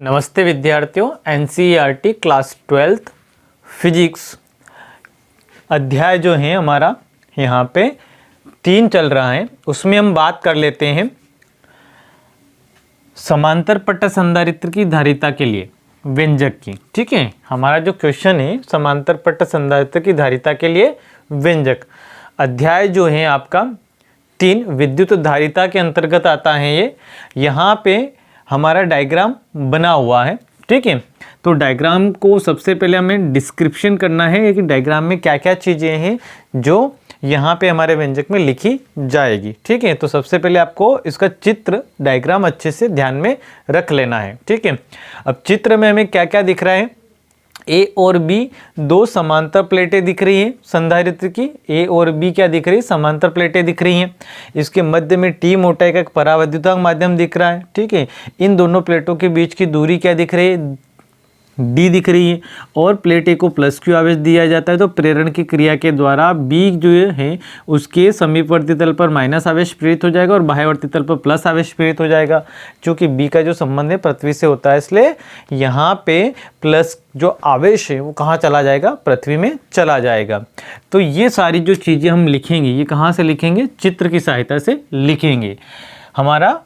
नमस्ते विद्यार्थियों, NCERT class 12th physics अध्याय जो है हमारा यहाँ पे 3 चल रहा है। उसमें हम बात कर लेते हैं समांतर पट्ट संधारित्र की धारिता के लिए व्यंजक की। ठीक है, हमारा जो क्वेश्चन है समांतर पट्ट संधारित्र की धारिता के लिए व्यंजक अध्याय जो है आपका 3 विद्युत धारिता के अंतर्गत आता है। ये यहाँ पे हमारा डायग्राम बना हुआ है। ठीक है, तो डायग्राम को सबसे पहले हमें डिस्क्रिप्शन करना है कि डायग्राम में क्या क्या चीज़ें हैं जो यहाँ पे हमारे व्यंजक में लिखी जाएगी। ठीक है, तो सबसे पहले आपको इसका चित्र डायग्राम अच्छे से ध्यान में रख लेना है। ठीक है, अब चित्र में हमें क्या क्या दिख रहा है, ए और बी 2 समांतर प्लेटें दिख रही हैं संधारित्र की। ए और बी क्या दिख रही है, समांतर प्लेटें दिख रही हैं। इसके मध्य में टी मोटाई का एक परावैद्युतांक माध्यम दिख रहा है। ठीक है, इन दोनों प्लेटों के बीच की दूरी क्या दिख रही है, डी दिख रही है। और प्लेट ए को प्लस क्यू आवेश दिया जाता है, तो प्रेरण की क्रिया के द्वारा बी जो है उसके समीपवर्ती तल पर माइनस आवेश प्रेरित हो जाएगा और बाह्यवर्ती तल पर प्लस आवेश प्रेरित हो जाएगा। क्योंकि बी का जो संबंध है पृथ्वी से होता है, इसलिए यहाँ पे प्लस जो आवेश है वो कहाँ चला जाएगा, पृथ्वी में चला जाएगा। तो ये सारी जो चीज़ें हम लिखेंगे, ये कहाँ से लिखेंगे, चित्र की सहायता से लिखेंगे। हमारा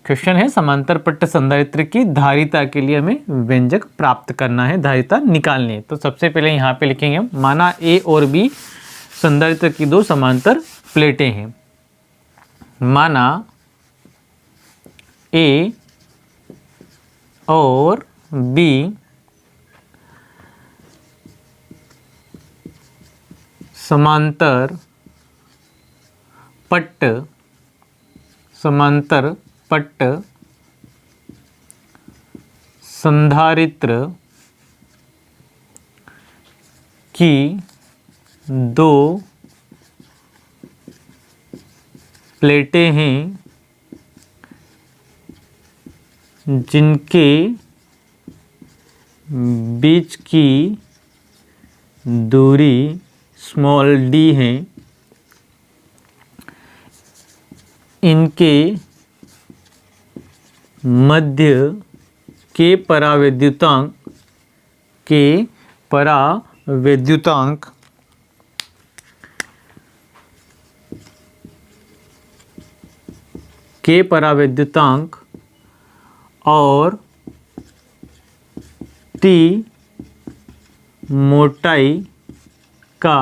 क्वेश्चन है समांतर पट्ट संधारित्र की धारिता के लिए हमें व्यंजक प्राप्त करना है, धारिता निकालनी है। तो सबसे पहले यहाँ पे लिखेंगे हम, माना ए और बी संधारित्र की 2 समांतर प्लेटें हैं। माना ए और बी समांतर पट्ट संधारित्र की 2 प्लेटें हैं जिनके बीच की दूरी स्मॉल डी है। इनके मध्य के परावैद्युतांक और टी मोटाई का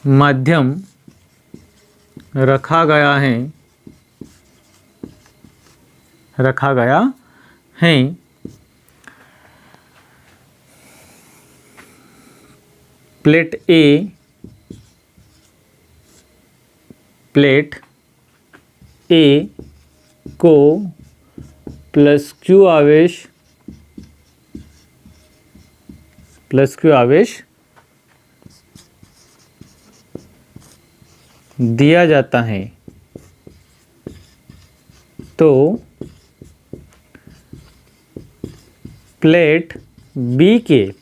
माध्यम रखा गया है। प्लेट ए को प्लस क्यू आवेश दिया जाता है, तो प्लेट बी के,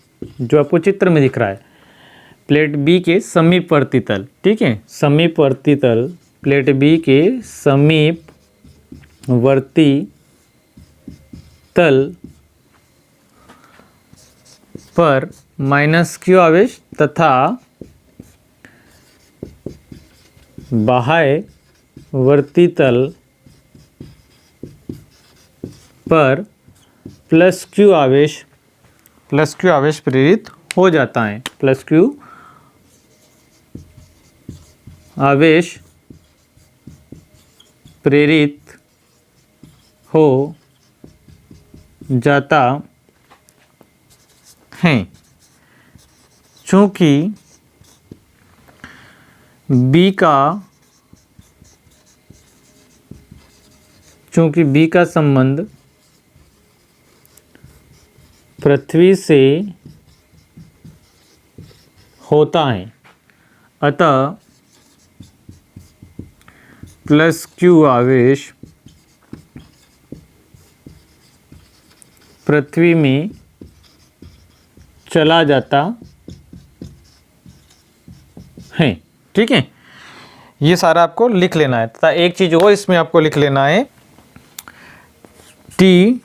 जो आपको चित्र में दिख रहा है, प्लेट बी के समीपवर्ती तल, ठीक है, समीपवर्ती तल, प्लेट बी के समीपवर्ती तल पर माइनस क्यू आवेश तथा बाह्यवर्ती तल पर प्लस क्यू आवेश प्रेरित हो जाता है। प्लस क्यू आवेश प्रेरित हो जाता है। चूँकि बी का संबंध पृथ्वी से होता है, अतः प्लस क्यू आवेश पृथ्वी में चला जाता है। ठीक है, ये सारा आपको लिख लेना है। तथा एक चीज़ और इसमें आपको लिख लेना है टी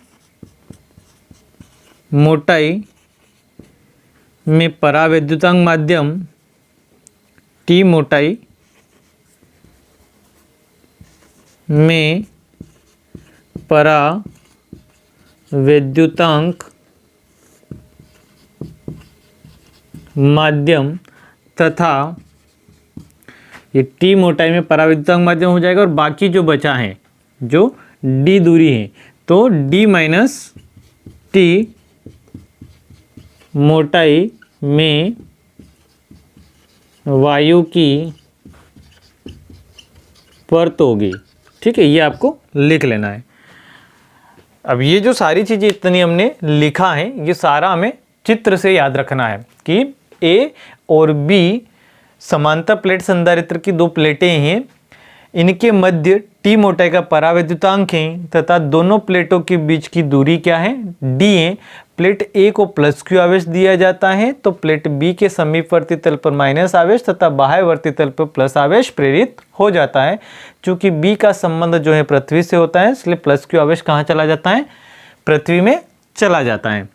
मोटाई में परावैद्युतांक माध्यम, टी मोटाई में परावैद्युतांक माध्यम तथा ये टी मोटाई में परावैद्युतांक माध्यम हो जाएगा और बाकी जो बचा है जो डी दूरी है तो डी माइनस टी मोटाई में वायु की परत होगी। ठीक है, ये आपको लिख लेना है। अब ये जो सारी चीज़ें इतनी हमने लिखा है ये सारा हमें चित्र से याद रखना है कि ए और बी समांतर प्लेट संधारित्र की दो प्लेटें हैं, इनके मध्य टी मोटाई का परावैद्युतांक है तथा दोनों प्लेटों के बीच की दूरी क्या है, डी है। प्लेट ए को प्लस क्यू आवेश दिया जाता है तो प्लेट बी के समीपवर्ती तल पर माइनस आवेश तथा बाह्यवर्ती तल पर प्लस आवेश प्रेरित हो जाता है। चूंकि बी का संबंध जो है पृथ्वी से होता है इसलिए प्लस क्यू आवेश कहाँ चला जाता है, पृथ्वी में चला जाता है।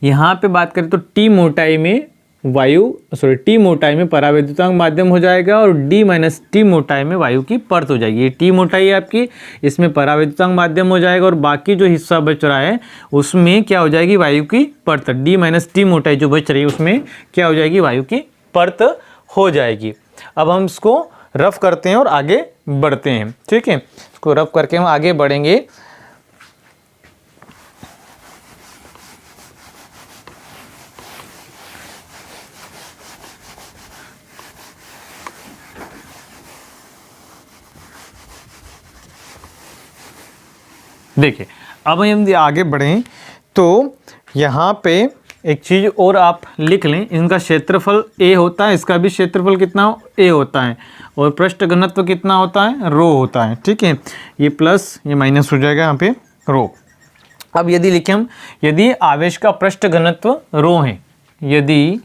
यहाँ पे बात करें तो टी मोटाई में टी मोटाई में परावैद्युतांक माध्यम हो जाएगा और डी माइनस टी मोटाई में वायु की परत हो जाएगी। ये टी मोटाई है आपकी, इसमें परावैद्युतांक माध्यम हो जाएगा और बाकी जो हिस्सा बच रहा है उसमें क्या हो जाएगी, वायु की परत। डी माइनस टी मोटाई जो बच रही है उसमें क्या हो जाएगी, वायु की परत हो जाएगी। अब हम इसको रफ करते हैं और आगे बढ़ते हैं। ठीक है, इसको रफ करके हम आगे बढ़ेंगे। देखिए अब हम आगे बढ़ें तो यहाँ पे एक चीज़ और आप लिख लें, इनका क्षेत्रफल ए होता है, इसका भी क्षेत्रफल कितना ए होता है और पृष्ठ घनत्व कितना होता है, रो होता है। ठीक है, ये प्लस ये माइनस हो जाएगा यहाँ पे रो। अब यदि लिखें हम, यदि आवेश का पृष्ठ घनत्व रो है, यदि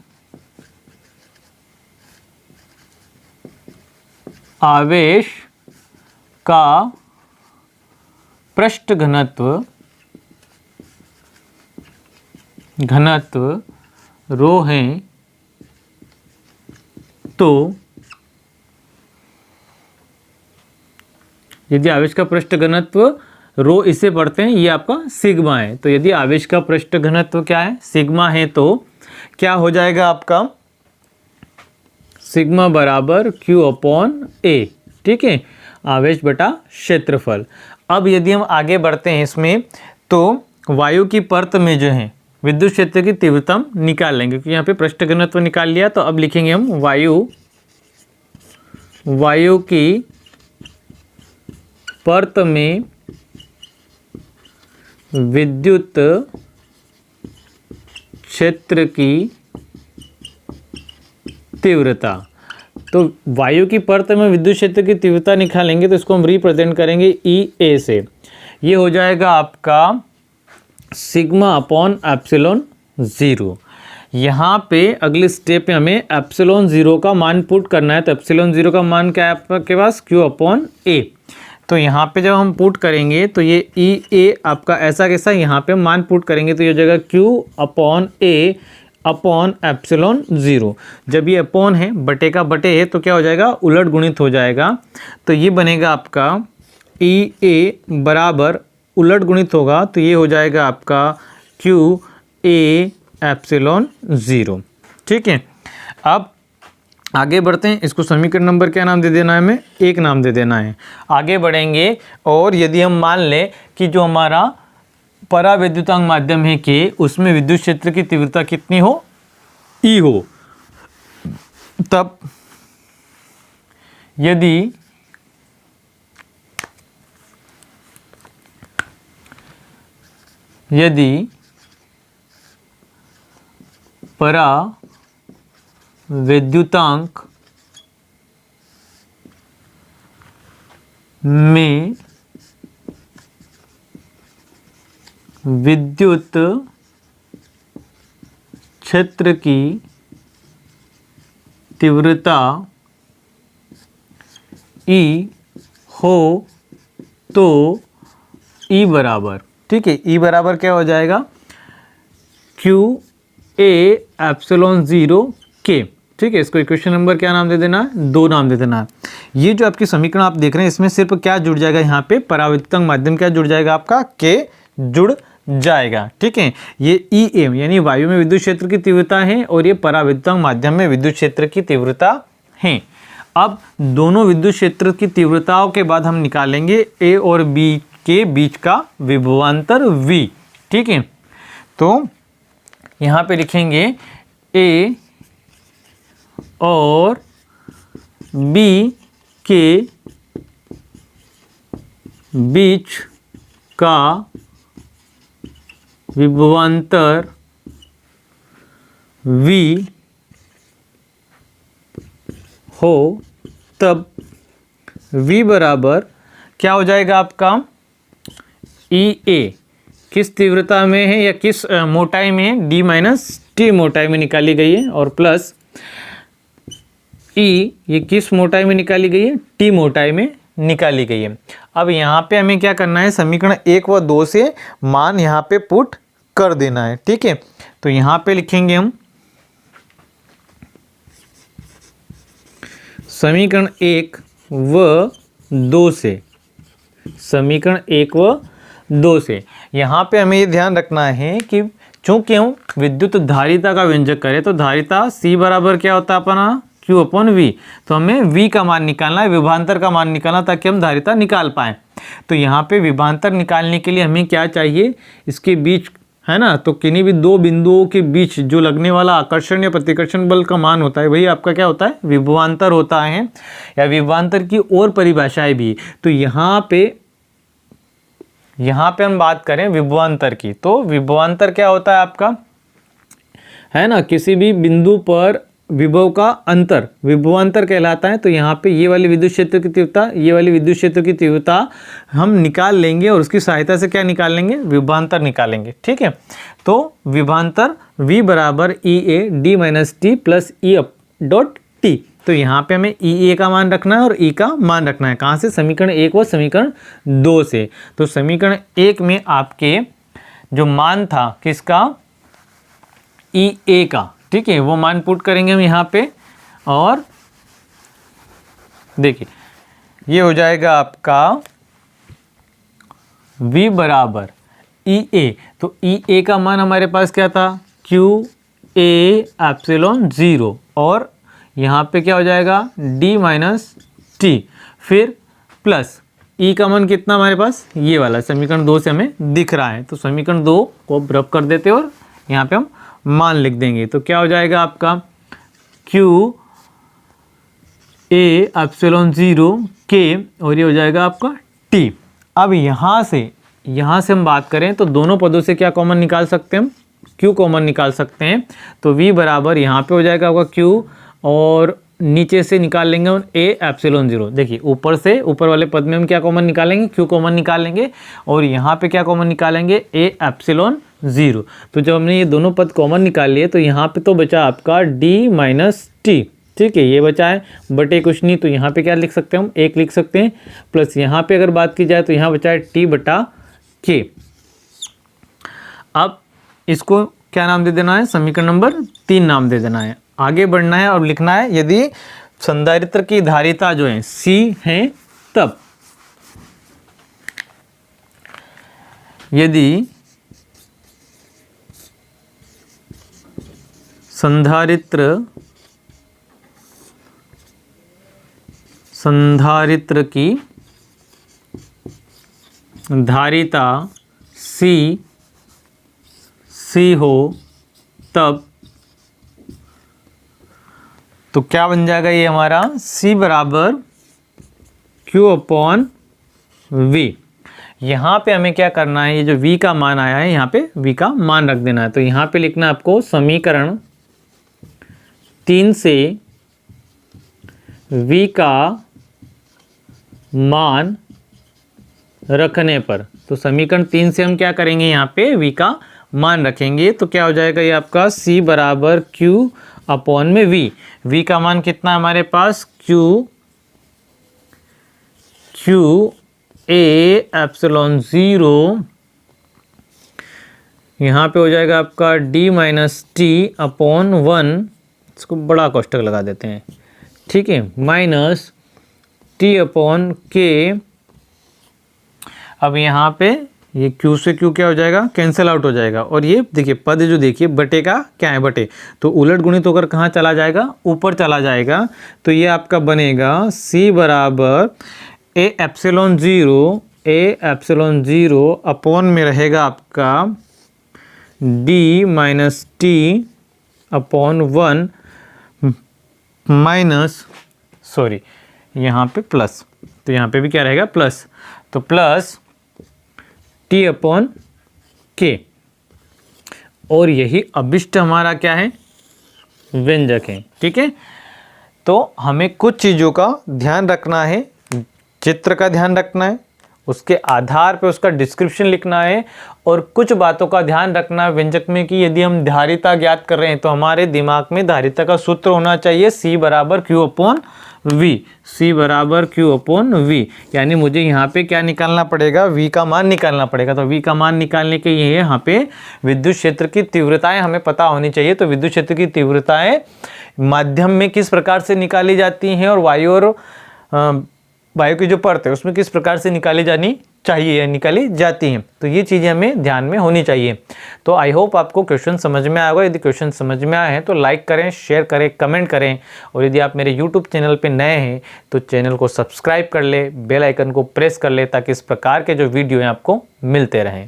आवेश का पृष्ठ घनत्व रो है तो यदि आवेश का पृष्ठ घनत्व रो इसे पढ़ते हैं, ये आपका सिग्मा है। तो यदि आवेश का पृष्ठ घनत्व क्या है, सिग्मा है, तो क्या हो जाएगा आपका सिग्मा बराबर Q अपॉन A। ठीक है, आवेश बटा क्षेत्रफल। अब यदि हम आगे बढ़ते हैं इसमें तो वायु की परत में जो है विद्युत क्षेत्र की तीव्रता हम निकाल लेंगे, क्योंकि यहाँ पे पृष्ठ घनत्व निकाल लिया। तो अब लिखेंगे हम वायु की परत में विद्युत क्षेत्र की तीव्रता। तो वायु की परत में विद्युत क्षेत्र की तीव्रता निकालेंगे तो इसको हम रिप्रेजेंट करेंगे ई ए से। ये हो जाएगा आपका सिग्मा अपॉन एप्सिलॉन ज़ीरो। यहाँ पे अगले स्टेप में हमें एप्सिलॉन ज़ीरो का मान पुट करना है। तो एप्सिलॉन ज़ीरो का मान क्या है आपके पास, Q अपॉन A। तो यहाँ पे जब हम पुट करेंगे तो ये ई ए आपका ऐसा कैसा, यहाँ पे मान पुट करेंगे तो ये हो जाएगा Q upon A upon epsilon zero. जब ये अपॉन है बटे का बटे है तो क्या हो जाएगा, उलट गुणित हो जाएगा। तो ये बनेगा आपका ई ए बराबर उलट गुणित होगा तो ये हो जाएगा आपका Q A एप्सिलॉन ज़ीरो। ठीक है, अब आगे बढ़ते हैं। इसको समीकरण नंबर क्या नाम दे देना है, हमें एक नाम दे देना है। आगे बढ़ेंगे और यदि हम मान लें कि जो हमारा परावैद्युतांक माध्यम है के उसमें विद्युत क्षेत्र की तीव्रता कितनी हो, E हो, तब यदि परावैद्युतांक में विद्युत क्षेत्र की तीव्रता E हो तो ई बराबर, ठीक है, ई बराबर क्या हो जाएगा, क्यू ए एप्सिलॉन 0 के, ठीक है। इसको इक्वेशन नंबर क्या नाम दे देना है, 2 नाम दे देना है। ये जो आपकी समीकरण आप देख रहे हैं इसमें सिर्फ क्या जुड़ जाएगा, यहाँ पे परावर्तक माध्यम क्या जुड़ जाएगा, आपका के जुड़ जाएगा, ठीक है। ये ई एम यानी वायु में विद्युत क्षेत्र की तीव्रता है और ये परावर्तक माध्यम में विद्युत क्षेत्र की तीव्रता है। अब दोनों विद्युत क्षेत्र की तीव्रताओं के बाद हम निकालेंगे ए और बी के बीच का विभवांतर V, ठीक है। तो यहाँ पे लिखेंगे ए और बी के बीच का विभवांतर V हो तब V बराबर क्या हो जाएगा आपका, ई ए किस तीव्रता में है या किस मोटाई में है, डी माइनस टी मोटाई में निकाली गई है, और प्लस ई ये किस मोटाई में निकाली गई है, टी मोटाई में निकाली गई है। अब यहाँ पे हमें क्या करना है, समीकरण 1 व 2 से मान यहाँ पे पुट कर देना है, ठीक है। तो यहाँ पे लिखेंगे हम समीकरण 1 व 2 से, समीकरण 1 व 2 से यहाँ पे हमें ये ध्यान रखना है कि चूंकि हम विद्युत धारिता का व्यंजक करें तो धारिता C बराबर क्या होता है अपना, Q अपॉन V। तो हमें V का मान निकालना है, विभवांतर का मान निकालना, ताकि हम धारिता निकाल पाएँ। तो यहाँ पे विभवांतर निकालने के लिए हमें क्या चाहिए, इसके बीच है ना, तो किन्हीं भी दो बिंदुओं के बीच जो लगने वाला आकर्षण या प्रतिकर्षण बल का मान होता है वही आपका क्या होता है, विभवांतर होता है। या विभवांतर की और परिभाषाएं भी, तो यहाँ पे हम बात करें विभवांतर की, तो विभवांतर क्या होता है आपका, है ना, किसी भी बिंदु पर विभव का अंतर विभवांतर कहलाता है। तो यहाँ पे ये वाली विद्युत क्षेत्र की तीव्रता, ये वाली विद्युत क्षेत्र की तीव्रता हम निकाल लेंगे और उसकी सहायता से क्या निकाल लेंगे, विभवांतर निकालेंगे, ठीक है। तो विभवांतर V बराबर E A D minus T plus E up dot T. तो यहाँ पे हमें ई ए का मान रखना है और ई का मान रखना है, कहाँ से, समीकरण 1 व समीकरण 2 से। तो समीकरण 1 में आपके जो मान था किसका, ई ए का, ठीक है, वो मान पुट करेंगे हम यहाँ पे, और देखिए ये हो जाएगा आपका V बराबर ई ए। तो ई ए का मान हमारे पास क्या था, Q A एप्सिलॉन 0, और यहाँ पे क्या हो जाएगा, D माइनस टी, फिर प्लस ई का मान कितना हमारे पास, ये वाला समीकरण 2 से हमें दिख रहा है। तो समीकरण 2 को रब कर देते और यहाँ पे हम मान लिख देंगे। तो क्या हो जाएगा आपका, Q A एप्सिलॉन 0 के, और ये हो जाएगा आपका T। अब यहाँ से हम बात करें तो दोनों पदों से क्या कॉमन निकाल सकते हैं हम, Q कॉमन निकाल सकते हैं। तो V बराबर यहाँ पे हो जाएगा आपका Q, और नीचे से निकाल लेंगे हम A एप्सिलॉन 0। देखिए ऊपर से, ऊपर वाले पद में हम क्या कॉमन निकालेंगे, Q कॉमन निकालेंगे, और यहाँ पे क्या कॉमन निकालेंगे, A एप्सिलॉन 0। तो जब हमने ये दोनों पद कॉमन निकाल लिए तो यहाँ पे तो बचा आपका D माइनस टी, ठीक है, ये बचा है, बटे कुछ नहीं, तो यहाँ पे क्या लिख सकते हैं हम, 1 लिख सकते हैं, प्लस यहाँ पे अगर बात की जाए तो यहाँ बचा है T बटा K। अब इसको क्या नाम दे देना है, समीकरण नंबर 3 नाम दे देना है। आगे बढ़ना है और लिखना है, यदि संधारित्र की धारिता जो है C है तब, यदि संधारित्र की धारिता C हो तब, तो क्या बन जाएगा ये हमारा, C बराबर Q अपॉन V। यहाँ पे हमें क्या करना है, ये जो V का मान आया है यहाँ पे V का मान रख देना है। तो यहाँ पे लिखना है आपको, समीकरण 3 से V का मान रखने पर, तो समीकरण 3 से हम क्या करेंगे, यहाँ पे V का मान रखेंगे। तो क्या हो जाएगा ये आपका, C बराबर Q अपॉन में V का मान कितना हमारे पास, Q ए एप्सिलॉन ज़ीरो, यहाँ पे हो जाएगा आपका D minus T upon one, इसको बड़ा कोष्टक लगा देते हैं, ठीक है, माइनस टी अपॉन के। अब यहाँ पे ये q से q क्या हो जाएगा, कैंसिल आउट हो जाएगा, और ये देखिए पद जो देखिए बटे का क्या है, बटे, तो उलट गुणित होकर कहाँ चला जाएगा, ऊपर चला जाएगा। तो ये आपका बनेगा c बराबर ए एप्सिलॉन ज़ीरो अपॉन में रहेगा आपका d minus T upon one minus, sorry यहाँ पे प्लस, तो यहाँ पे भी क्या रहेगा प्लस, तो प्लस टी अपॉन के, और यही अभिष्ट हमारा क्या है, व्यंजक है, ठीक है। तो हमें कुछ चीज़ों का ध्यान रखना है, चित्र का ध्यान रखना है, उसके आधार पे उसका डिस्क्रिप्शन लिखना है, और कुछ बातों का ध्यान रखना है व्यंजक में कि यदि हम धारिता ज्ञात कर रहे हैं तो हमारे दिमाग में धारिता का सूत्र होना चाहिए C बराबर Q अपॉन V, C बराबर Q अपॉन V, यानी मुझे यहाँ पे क्या निकालना पड़ेगा, V का मान निकालना पड़ेगा। तो V का मान निकालने के लिए यहाँ पे विद्युत क्षेत्र की तीव्रताएं हमें पता होनी चाहिए। तो विद्युत क्षेत्र की तीव्रताएं माध्यम में किस प्रकार से निकाली जाती हैं, और वायु की जो परत है उसमें किस प्रकार से निकाली जानी चाहिए या निकाली जाती हैं, तो ये चीज़ें हमें ध्यान में होनी चाहिए। तो आई होप आपको क्वेश्चन समझ में आया होगा। यदि क्वेश्चन समझ में आए हैं तो लाइक करें, शेयर करें, कमेंट करें, और यदि आप मेरे यूट्यूब चैनल पे नए हैं तो चैनल को सब्सक्राइब कर ले, बेल आइकन को प्रेस कर ले, ताकि इस प्रकार के जो वीडियो हैं आपको मिलते रहें।